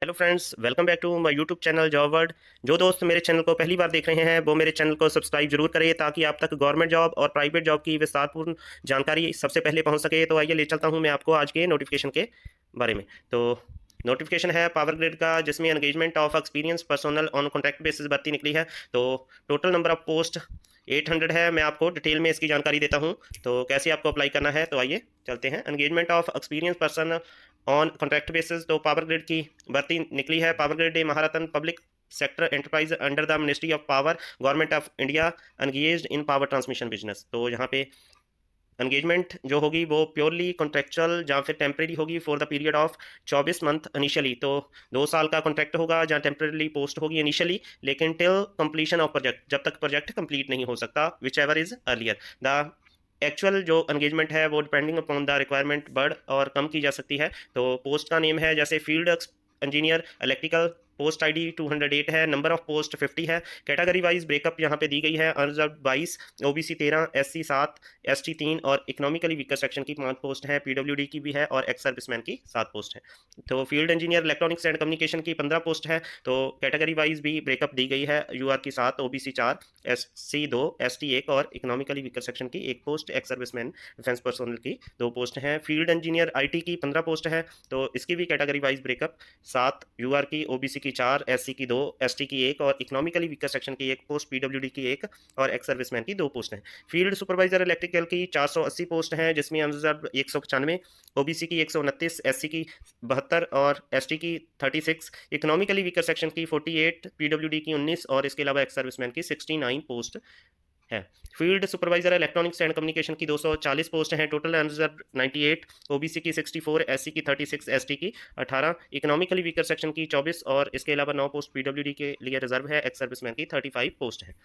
Hello friends, welcome back to my YouTube channel job world. जो दोस्त मेरे channel को पहली बार देख रहे हैं वो मेरे चैनल को सब्सक्राइब जरूर करें ताकि आप तक गवर्नमेंट जॉब और प्राइवेट जॉब की विस्तारपूर्ण जानकारी सबसे पहले पहुंच सके। तो आइए ले चलता हूं मैं आपको आज के नोटिफिकेशन के बारे में। तो नोटिफिकेशन है पावर ग्रिड का, जिसमें engagement of experience personnel on contract basis भर्ती निकली है। तो टोटल नंबर ऑफ पोस्ट 800 है। मैं आपको डिटेल में इसकी जानकारी देता हूं। तो कैसे आपको अप्लाई करना है, तो आइए चलते हैं। Engagement of experience person on contract basis, तो पावर ग्रिड की भर्ती निकली है। Power grid Maharatna public sector enterprise under the ministry of power, government of India, engaged in power transmission business. तो यहाँ पे एंगेजमेंट जो होगी वो प्योरली कॉन्ट्रेक्चुअल या फिर टेम्प्रेरी होगी for the period of 24 month initially. तो 2 साल का कॉन्ट्रैक्ट होगा जहाँ टेम्प्रेरी पोस्ट होगी इनिशियली, लेकिन टिल कंप्लीशन ऑफ प्रोजेक्ट, जब तक प्रोजेक्ट कंप्लीट नहीं हो सकता, which ever is earlier. The actual जो एंगेजमेंट है वो डिपेंडिंग अपॉन द रिक्वायरमेंट बढ़ और कम की जा सकती है। तो पोस्ट का नेम है जैसे field engineer electrical, post ID 208 है, नंबर ऑफ पोस्ट 50 है। कैटेगरी वाइज ब्रेकअप यहाँ पे दी गई है। अनरिजर्व 22, ओबीसी 13, एससी 7, एसटी 3 और इकोनॉमिकली वीकर सेक्शन की 5 पोस्ट है। पीडब्ल्यूडी की भी है और एक्स सर्विसमैन की 7 पोस्ट है। तो field engineer electronics and communication की 15 पोस्ट है। तो कैटेगरी वाइज भी ब्रेकअप दी गई है। यूआर की 7, ओबीसी 4, एससी 2, एसटी 1 और इकोनॉमिकली वीकर सेक्शन की 1 post, ex serviceman defence personnel की 2 पोस्ट हैं। फील्ड इंजीनियर आईटी की 15 पोस्ट है। तो इसकी भी कैटेगरी वाइज ब्रेकअप 7, यूआर की, ओबीसी की 4, एससी की 2, एसटी की 1 और इकोनॉमिकली वीकर सेक्शन की 1 पोस्ट, पीडब्ल्यूडी की 1 और एक्स सर्विसमैन की 2 पोस्ट हैं। फील्ड सुपरवाइजर इलेक्ट्रिकल की 480 पोस्ट हैं, जिसमें अनरिजर्व 195, ओबीसी की 129, एससी की 72 और एसटी की 36, इकोनॉमिकली वीकर सेक्शन की 48, पीडब्ल्यूडी की 19 और इसके अलावा एक्स सर्विसमैन की 69 पोस्ट है। Field supervisor electronics and communication की 240 पोस्ट हैं। टोटल अनरिजर्व 98, ओबीसी की 64, एससी की 36, एसटी की 18, इकोनॉमिकली वीकर सेक्शन की 24 और इसके अलावा 9 पोस्ट पीडब्ल्यूडी के लिए रिजर्व है। एक्स सर्विसमैन की 35 पोस्ट है।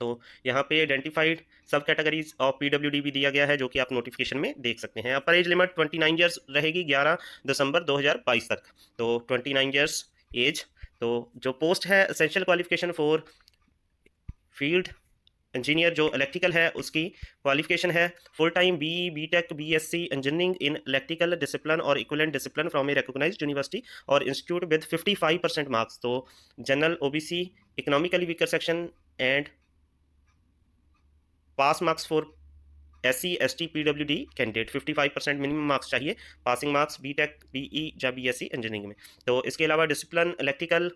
तो यहाँ पे आइडेंटिफाइड सब कैटेगरीज ऑफ पीडब्ल्यूडी भी दिया गया है, जो कि आप नोटिफिकेशन में देख सकते हैं। अपर एज लिमिट 29 ईयर्स रहेगी 11 दिसंबर 2022 तक। तो 29 ईयर्स एज। तो जो पोस्ट है essential qualification for field engineer जो इलेक्ट्रिकल है उसकी क्वालिफिकेशन है full time BE, BTech, BSc engineering in electrical discipline और equivalent discipline from a recognised university और इंस्टीट्यूट विद 55% मार्क्स। तो general, OBC, economically weaker section and pass marks for SC, ST, PWD candidate 55% minimum marks चाहिए, passing marks BTech, BE या BSc engineering में। तो इसके अलावा discipline electrical,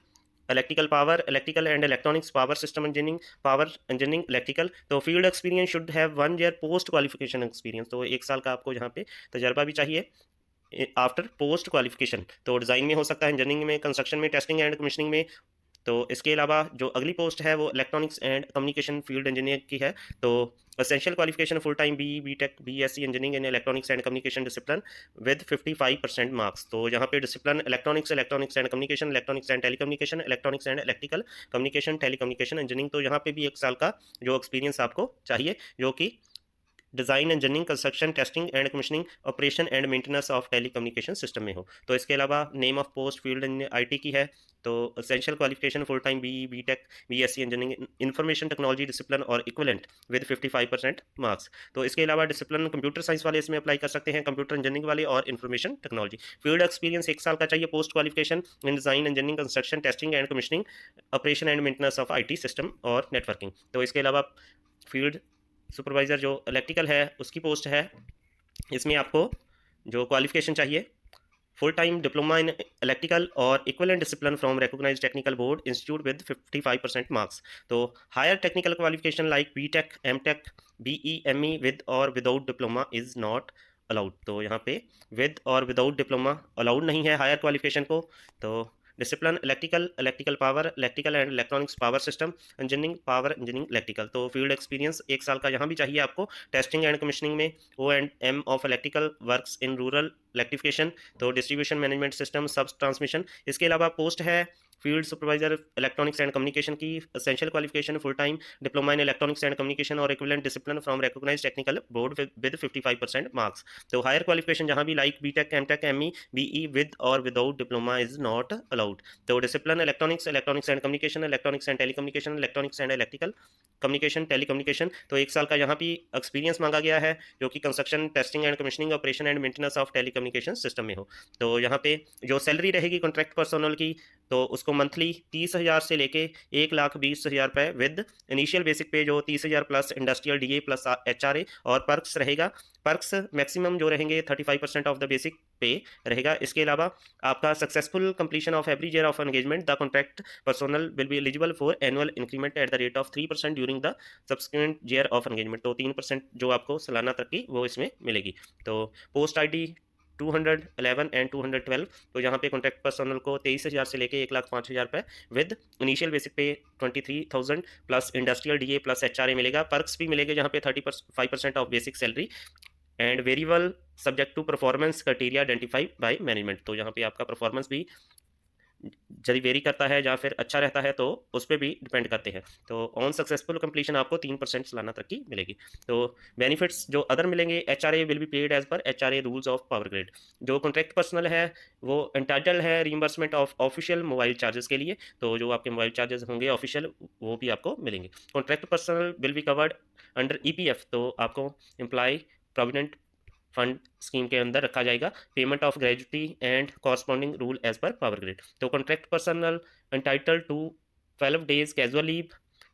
electrical power, electrical and electronics, power system engineering, power engineering electrical. तो field experience should have 1 year post qualification experience. तो 1 साल का आपको यहाँ पे तजर्बा भी चाहिए आफ्टर पोस्ट क्वालिफिकेशन। तो डिज़ाइन में हो सकता है, इंजीनियरिंग में, कंस्ट्रक्शन में, टेस्टिंग एंड कमीशनिंग में। तो इसके अलावा जो अगली पोस्ट है वो electronics and communication field engineer की है। तो essential qualification full time BE, BTech, BSc engineering in electronics and communication discipline with 55% marks. तो यहाँ पे discipline electronics, electronics and communication, electronics and telecommunication, electronics and electrical communication, telecommunication engineering. तो यहाँ पे भी 1 साल का जो एक्सपीरियंस आपको चाहिए, जो कि design engineering, construction, testing and commissioning, operation and maintenance of telecommunication system में हो। तो इसके अलावा name of post field IT की है। तो essential qualification full time BE, BTech, BSc engineering information technology discipline और इक्विवेलेंट विद 55% मार्क्स। तो इसके अलावा डिसिप्लिन कंप्यूटर साइंस वाले इसमें अप्लाई कर सकते हैं, कंप्यूटर इंजीनियरिंग वाले और इन्फॉर्मेशन टेक्नोलॉजी। फील्ड एक्सपीरियंस 1 साल का चाहिए। Post qualification in design engineering, construction, testing and commissioning, operation and maintenance of IT system और नेटवर्किंग। तो इसके अलावा फील्ड सुपरवाइज़र जो इलेक्ट्रिकल है उसकी पोस्ट है। इसमें आपको जो क्वालिफिकेशन चाहिए full time diploma in electrical और equivalent discipline from recognised technical board institute with 55% marks. तो higher technical qualification like BTech, MTech, BE, ME with और without diploma is not allowed. तो यहाँ पे विद और विदाउट डिप्लोमा अलाउड नहीं है higher qualification को। तो discipline electrical, electrical power, electrical and electronics power system engineering, power engineering electrical. तो फील्ड एक्सपीरियंस 1 साल का यहाँ भी चाहिए आपको। टेस्टिंग एंड कमीशनिंग में O and M of electrical works in rural electrification, तो distribution management system, sub transmission. इसके अलावा पोस्ट है field supervisor electronics and communication की essential qualification full time diploma in electronics and communication और equivalent discipline from recognised technical board with 55% marks. तो higher qualification जहां भी like BTech, MTech, ME, BE with और without diploma is not allowed. तो discipline electronics, electronics and communication, electronics and telecommunication, electronics and electrical communication, telecommunication. तो 1 साल का यहाँ भी एक्सपीरियंस मांगा गया है जो कि construction, testing and commissioning, operation and maintenance of telecommunication system में हो। तो यहाँ पे जो सैलरी रहेगी कॉन्ट्रैक्ट पर्सनल की, तो उसको मंथली 30,000 से लेके 1,20,000 रुपये विद इनिशियल बेसिक पे जो 30,000 plus industrial DA plus HRA और पर्क्स रहेगा। पर्क्स मैक्सिमम जो रहेंगे 35% ऑफ द बेसिक पे रहेगा। इसके अलावा आपका successful completion of every year of engagement the contract personnel will be eligible for annual increment at the rate of 3% during the subsequent year of engagement. तो 3% जो आपको सालाना तरक्की वो इसमें मिलेगी। तो पोस्ट आई डी 211 एंड 212, तो यहाँ पे कॉन्ट्रैक्ट पर्सनल को 23,000 से लेके 1,05,000 रुपये with initial basic pay 23,000 plus industrial DA plus HRA मिलेगा। पर्क्स भी मिलेंगे जहाँ पे 35% of basic salary and variable subject to performance criteria identify by management. तो यहाँ पे आपका परफॉर्मेंस भी यदि वेरी करता है या फिर अच्छा रहता है तो उस पर भी डिपेंड करते हैं। तो ऑन सक्सेसफुल कंप्लीशन आपको 3% सालाना तरक्की मिलेगी। तो बेनिफिट्स जो अदर मिलेंगे, HRA will be paid as per HRA rules of Power Grid. जो कॉन्ट्रैक्ट पर्सनल है वो एंटाइटल्ड है reimbursement of official mobile charges के लिए। तो जो आपके मोबाइल चार्जेस होंगे ऑफिशियल वो भी आपको मिलेंगे। Contract personnel will be covered under EPF, तो आपको एम्प्लॉय प्रोविडेंट फंड स्कीम के अंदर रखा जाएगा। Payment of gratuity and corresponding rule as per power grid. तो contract personal entitle to 12 days casual leave,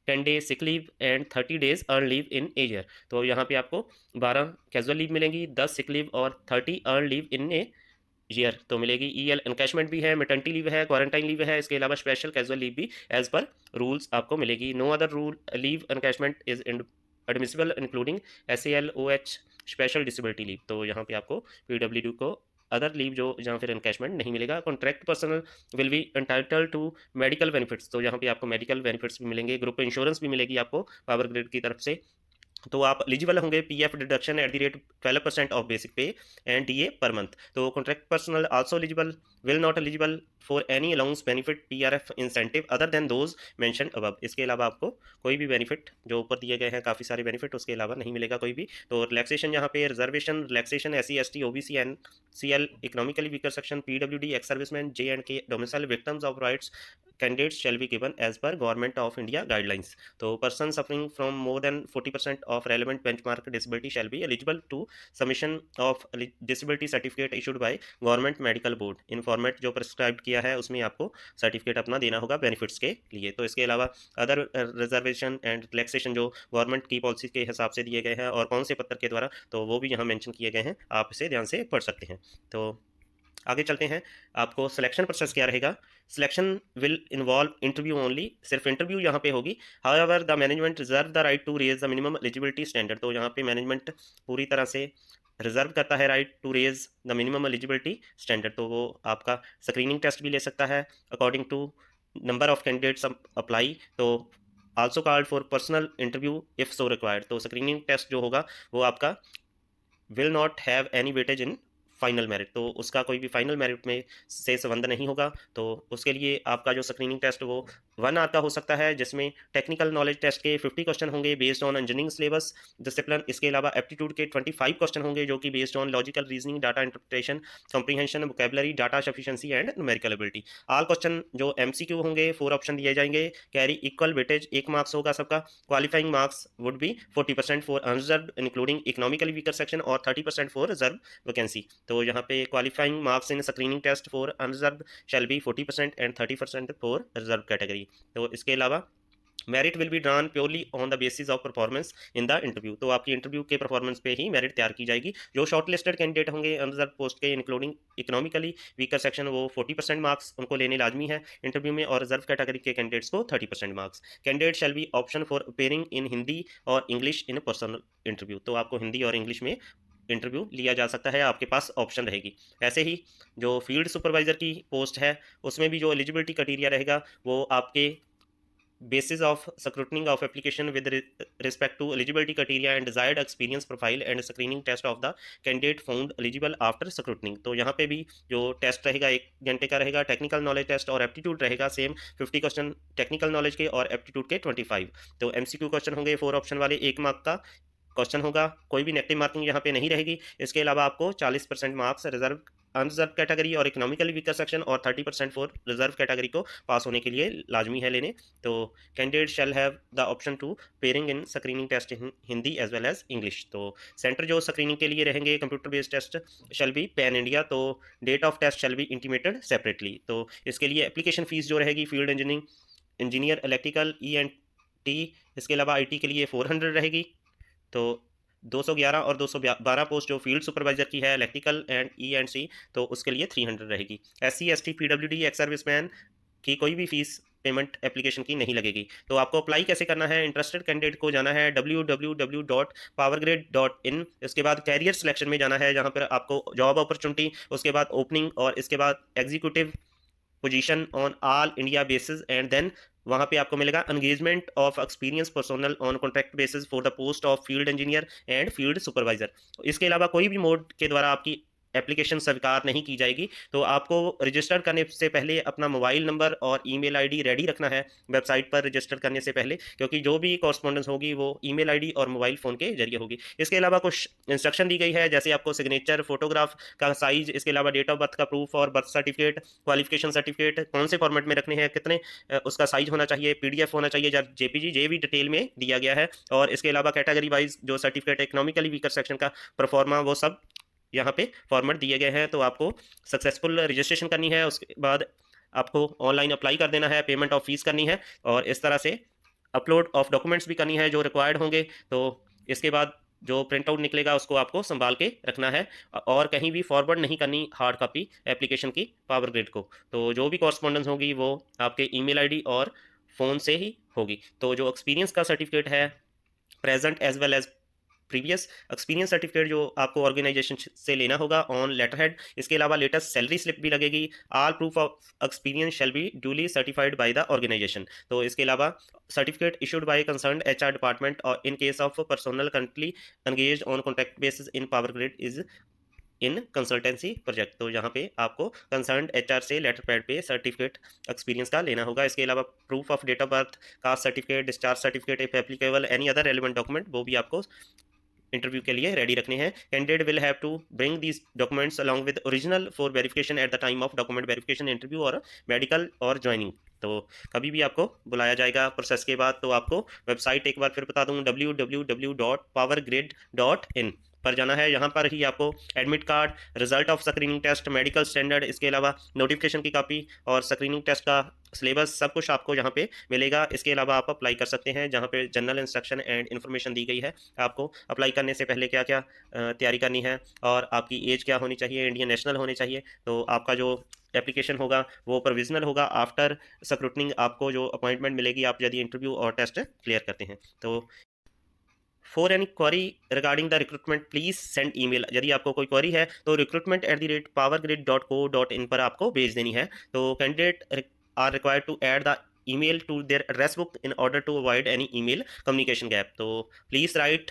10 days sick leave and 30 days earn leave in a year. तो यहाँ पे आपको 12 casual leave मिलेंगी, 10 सिक लीव और 30 earn leave in a year तो मिलेगी। EL encashment भी है, मैटर्निटी लीव है, क्वारंटाइन लीव है, इसके अलावा स्पेशल कैजुअल लीव भी एज पर रूल्स आपको मिलेगी। No other rule leave encashment is admissible including SALOH special disability leave. तो यहाँ पे आपको PWD को अदर लीव जो जहाँ फिर एनकैशमेंट नहीं मिलेगा। Contract personnel will be entitle to medical benefits, तो यहाँ पे आपको मेडिकल बेनिफिट्स भी मिलेंगे, ग्रुप इंश्योरेंस भी मिलेगी आपको पावर ग्रिड की तरफ से। तो आप एलिजिबल होंगे PF deduction at the rate 12% of basic पे एंड DA पर मंथ। तो contract personal also eligible will not eligible for any allowance benefit PRF incentive other than those mention above. इसके अलावा आपको कोई भी बेनिफिट जो ऊपर दिए गए हैं काफ़ी सारे बेनिफिट उसके अलावा नहीं मिलेगा कोई भी। तो रिलैक्सेशन यहाँ पे reservation relaxation SC ST OBC NCL economically weaker section PWD ex serviceman J&K domicile victims of rights candidates shall be given as per Government of India guidelines. तो person suffering from more than 40% of relevant benchmark disability shall be eligible to submission of disability certificate issued by Government Medical Board in format जो prescribed किया है उसमें आपको certificate अपना देना होगा benefits के लिए। तो इसके अलावा अदर रिजर्वेशन एंड रिलैक्सेशन जो गवर्नमेंट की पॉलिसी के हिसाब से दिए गए हैं और कौन से पत्र के द्वारा, तो वो भी यहाँ मेंशन किए गए हैं, आप इसे ध्यान से पढ़ सकते हैं। तो आगे चलते हैं, आपको सिलेक्शन प्रोसेस क्या रहेगा। Selection will involve interview only, सिर्फ इंटरव्यू यहाँ पे होगी। However the management reserve the right to raise the minimum eligibility standard. तो यहाँ पे मैनेजमेंट पूरी तरह से रिजर्व करता है right to raise the minimum eligibility standard. तो वो आपका स्क्रीनिंग टेस्ट भी ले सकता है according to number of candidates apply. तो also called for personal interview if so required. तो स्क्रीनिंग टेस्ट जो होगा वो आपका will not have any weightage in final merit, तो उसका कोई भी फाइनल मेरिट में से संबंध नहीं होगा। तो उसके लिए आपका जो स्क्रीनिंग टेस्ट वो 1 आवर का हो सकता है, जिसमें टेक्निकल नॉलेज टेस्ट के 50 क्वेश्चन होंगे based on engineering syllabus discipline. इसके अलावा एप्टीट्यूड के 25 क्वेश्चन होंगे जो कि based on logical reasoning, data interpretation, comprehension, vocabulary, data sufficiency and numerical ability. All question जो MCQ होंगे 4 ऑप्शन दिए जाएंगे, कैरी इक्वल वेटेज 1 मार्क्स होगा सबका। Qualifying marks would be 40% for unreserved including economically weaker section और 30% for reserve vacancy. तो यहाँ पे qualifying marks in screening test for unreserved shall be 40% and 30% for reserve category. तो इसके अलावा merit will be drawn purely on the basis of performance in the interview. तो आपकी interview के परफॉर्मेंस पे ही मेरिट तैयार की जाएगी। जो शॉर्ट लिस्टेड कैंडिडेट होंगे अनरिजर्व पोस्ट के इंक्लूडिंग इकोनॉमिकली वीकर सेक्शन, वो 40% मार्क्स उनको लेने लाजमी है इंटरव्यू में, और रिजर्व कैटेगरी के कैंडिडेट्स को 30% marks. Candidate shall be option for appearing in Hindi और इंग्लिश इन पर्सनल इंटरव्यू। तो आपको हिंदी और इंग्लिश में इंटरव्यू लिया जा सकता है, आपके पास ऑप्शन रहेगी। ऐसे ही जो फील्ड सुपरवाइजर की पोस्ट है उसमें भी जो एलिजिबिलिटी क्राइटेरिया रहेगा वो आपके basis of scrutiny of application with respect to eligibility criteria and desired experience profile and screening test of the candidate found eligible after scrutiny। तो यहाँ पे भी जो टेस्ट रहेगा 1 घंटे का रहेगा, टेक्निकल नॉलेज टेस्ट और एप्टीट्यूड रहेगा सेम 50 क्वेश्चन टेक्निकल नॉलेज के और एप्टीट्यूड के 25। तो एमसीक्यू क्वेश्चन होंगे 4 ऑप्शन वाले, 1 मार्क का क्वेश्चन होगा, कोई भी नेगेटिव मार्किंग यहाँ पे नहीं रहेगी। इसके अलावा आपको 40% मार्क्स रिजर्व अनरिजर्व कैटेगरी और इकोनॉमिकली वीकर सेक्शन और 30% फॉर रिजर्व कैटेगरी को पास होने के लिए लाजमी है लेने। तो candidate shall have the option to appearing in screening test in Hindi as well as English. तो सेंटर जो स्क्रीनिंग के लिए रहेंगे computer based test shall be pan India. तो date of test shall be intimated separately. तो इसके लिए application fees जो रहेगी फील्ड इंजीनियर इलेक्ट्रिकल ENT, इसके अलावा IT के लिए 400 रहेगी। तो 211 और 212 पोस्ट जो फील्ड सुपरवाइजर की है इलेक्ट्रिकल एंड E&C, तो उसके लिए 300 रहेगी। SC ST PWD ex serviceman की कोई भी फीस पेमेंट एप्लीकेशन की नहीं लगेगी। तो आपको अप्लाई कैसे करना है, इंटरेस्टेड कैंडिडेट को जाना है www.powergrid.in। इसके बाद कैरियर सिलेक्शन में जाना है जहां पर आपको जॉब अपॉर्चुनिटी, उसके बाद ओपनिंग और इसके बाद executive position on all India basis and then वहाँ पे आपको मिलेगा engagement of experience personnel on contract basis for the post of field engineer and field supervisor. इसके अलावा कोई भी मोड के द्वारा आपकी एप्लीकेशन स्वीकार नहीं की जाएगी। तो आपको रजिस्टर करने से पहले अपना मोबाइल नंबर और ईमेल आईडी रेडी रखना है वेबसाइट पर रजिस्टर करने से पहले, क्योंकि जो भी कॉरस्पॉन्डेंस होगी वो ईमेल आईडी और मोबाइल फ़ोन के जरिए होगी। इसके अलावा कुछ इंस्ट्रक्शन दी गई है, जैसे आपको सिग्नेचर, फोटोग्राफ का साइज, इसके अलावा डेट ऑफ बर्थ का प्रूफ और बर्थ सर्टिफिकेट, क्वालिफिकेशन सर्टिफिकेट कौन से फॉर्मेट में रखने हैं, कितने उसका साइज होना चाहिए, PDF होना चाहिए या JPG, ये भी डिटेल में दिया गया है। और इसके अलावा कैटेगरी वाइज जो सर्टिफिकेट इकोनॉमिकली वीकर सेक्शन का परफॉर्मा, वो सब यहाँ पे फॉर्मेट दिए गए हैं। तो आपको सक्सेसफुल रजिस्ट्रेशन करनी है, उसके बाद आपको ऑनलाइन अप्लाई कर देना है, पेमेंट ऑफ फीस करनी है और इस तरह से अपलोड ऑफ डॉक्यूमेंट्स भी करनी है जो रिक्वायर्ड होंगे। तो इसके बाद जो प्रिंट आउट निकलेगा उसको आपको संभाल के रखना है और कहीं भी फॉरवर्ड नहीं करनी हार्ड कॉपी एप्लीकेशन की पावर ग्रिड को। तो जो भी कॉरस्पॉन्डेंस होगी वो आपके ईमेल आईडी और फ़ोन से ही होगी। तो जो एक्सपीरियंस का सर्टिफिकेट है present as well as previous experience certificate जो आपको ऑर्गेनाइजेशन से लेना होगा ऑन लेटर हेड। इसके अलावा लेटेस्ट सैलरी स्लिप भी लगेगी। All proof of experience shall be duly certified by the organisation. तो इसके अलावा certificate issued by concerned HR department और in case of personal currently engage on contract basis in power grid is in consultancy project. तो यहाँ पे आपको concerned HR से letter pad पे सर्टिफिकेट एक्सपीरियंस का लेना होगा। इसके अलावा proof of date of birth, caste certificate, discharge certificate if applicable, any other relevant document वो भी आपको इंटरव्यू के लिए रेडी रखने हैं। Candidate will have to bring these documents along with original for verification at the time of document verification, interview और medical और joining. तो कभी भी आपको बुलाया जाएगा प्रोसेस के बाद। तो आपको वेबसाइट एक बार फिर बता दूं www.powergrid.in पर जाना है। यहाँ पर ही आपको admit card, result of screening test, medical standard, इसके अलावा नोटिफिकेशन की कॉपी और स्क्रीनिंग टेस्ट का सिलेबस सब कुछ आपको यहाँ पे मिलेगा। इसके अलावा आप अप्लाई कर सकते हैं जहाँ पे जनरल इंस्ट्रक्शन एंड इन्फॉर्मेशन दी गई है आपको अप्लाई करने से पहले क्या क्या तैयारी करनी है और आपकी एज क्या होनी चाहिए, इंडियन नेशनल होनी चाहिए। तो आपका जो एप्लीकेशन होगा वो प्रोविजनल होगा। आफ्टर स्क्रूटनिंग आपको जो अपॉइंटमेंट मिलेगी आप यदि इंटरव्यू और टेस्ट क्लियर करते हैं। तो for any query regarding the recruitment please send email. यदि आपको कोई क्वेरी है तो recruitment@powergrid.co.in पर आपको भेज देनी है। तो candidate are required to add the email to their address book in order to avoid any email communication gap. तो please write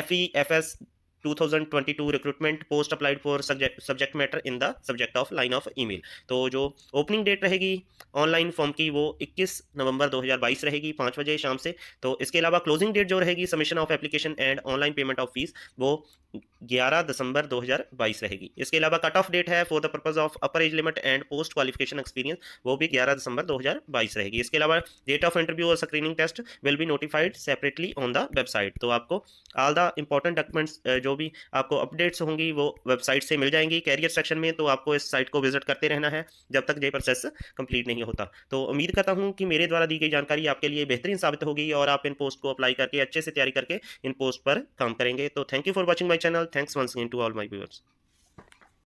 FEFS 2022 recruitment post applied for subject matter in the subject of line of email। तो जो opening date रहेगी online form की वो 21 नवंबर 2022 रहेगी 5 बजे शाम से। तो इसके अलावा क्लोजिंग डेट जो रहेगी submission of application and online payment of fees वो 11 दिसंबर 2022 रहेगी। इसके अलावा कट ऑफ डेट है for the purpose of upper age limit and post qualification experience वो भी 11 दिसंबर 2022 रहेगी। इसके अलावा डेट ऑफ इंटरव्यू और screening test will be notified separately on the website. तो आपको ऑल द इंपॉर्टेंट डॉक्यूमेंट्स जो भी आपको अपडेट्स होंगी वो वेबसाइट से मिल जाएंगी कैरियर सेक्शन में। तो आपको इस साइट को विजिट करते रहना है जब तक ये प्रोसेस कंप्लीट नहीं होता। तो उम्मीद करता हूँ कि मेरे द्वारा दी गई जानकारी आपके लिए बेहतरीन साबित होगी और आप इन पोस्ट को अप्लाई करके अच्छे से तैयारी करके इन पोस्ट पर काम करेंगे। तो thank you for watching my channel. Thanks once again to all my viewers.